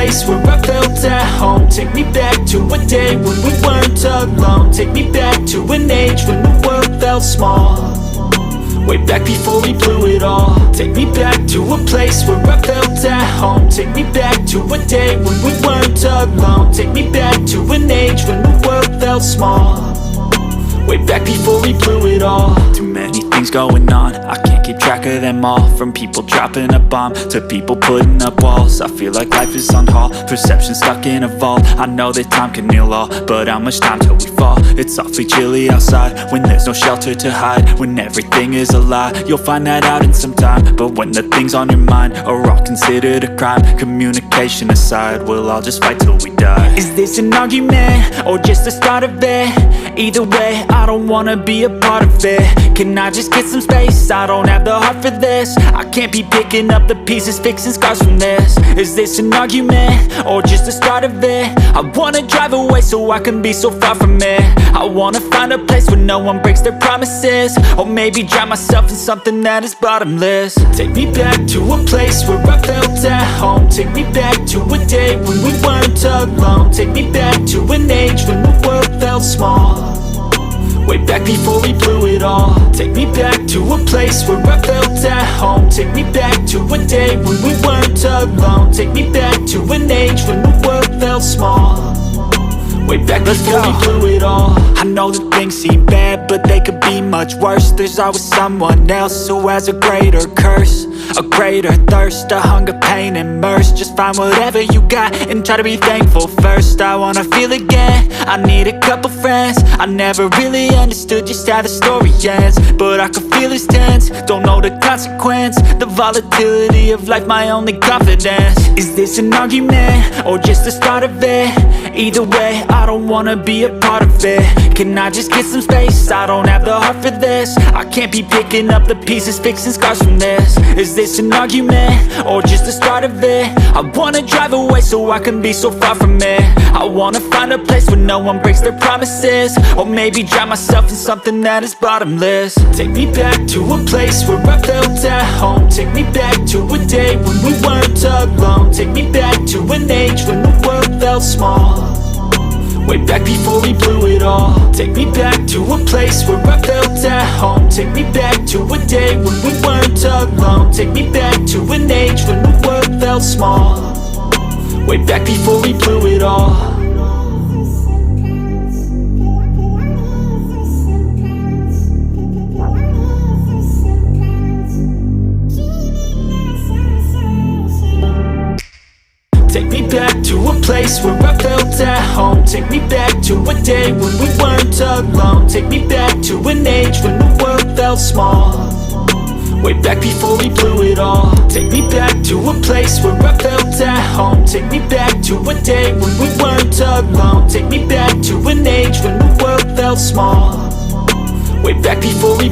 place where I felt at home. Take me back to a day when we weren't alone. Take me back to an age when the world felt small, way back before we blew it all. Take me back to a place where I felt at home. Take me back to a day when we weren't alone. Take me back to an age when the world felt small, way back before we blew it all. Too many things going on, I can't keep track of them all. From people dropping a bomb to people putting up walls. I feel like life is on hold, perception stuck in a vault. I know that time can heal all, but how much time till we fall? It's awfully chilly outside when there's no shelter to hide. When everything is a lie, you'll find that out in some time. But when the things on your mind are all considered a crime, communication aside, we'll all just fight till we die. Is this an argument or just the start of it? Either way, I don't wanna be a part of it. Can I just get some space? I don't have the heart for this. I can't be picking up the pieces, fixing scars from this. Is this an argument or just the start of it? I wanna drive away so I can be so far from it. I wanna find a place where no one breaks their promises, or maybe drown myself in something that is bottomless. Take me back to a place where I felt at home. Take me back to a day when we weren't alone. Take me back to an age when the world felt small, way back before we blew it all. Take me back to a place where I felt at home. Take me back to a day when we weren't alone. Take me back to an age when the world felt small, way back before we blew it all. I know that things seem bad, but they could be much worse. There's always someone else who has a greater curse, a greater thirst, a hunger, pain, and mercy. Just find whatever you got and try to be thankful first. I wanna feel again, I need a couple friends. I never really understood just how the story ends, but I can feel it's tense, don't know the consequence. The volatility of life, my only confidence. Is this an argument or just the start of it? Either way, I don't wanna be a part of it. Can I just get some space? I don't have the heart for this. I can't be picking up the pieces, fixing scars from this. Is this an argument or just the start of it? I wanna drive away so I can be so far from it. I wanna find a place where no one breaks their promises, or maybe drown myself in something that is bottomless. Take me back to a place where I felt at home. Take me back to a day when we weren't alone. Take me back to an age when the world felt small, way back before we blew it all. Take me back to a place where I felt at home. Take me back to a day when we weren't alone. Take me back to an age when the world felt small, way back before we blew it all. Take me back to a place where I felt at home. Take me back to a day when we weren't alone. Take me back to an age when the world felt small, way back before we blew it all. Take me back to a place where I felt at home. Take me back to a day when we weren't alone. Take me back to an age when the world felt small, way back before we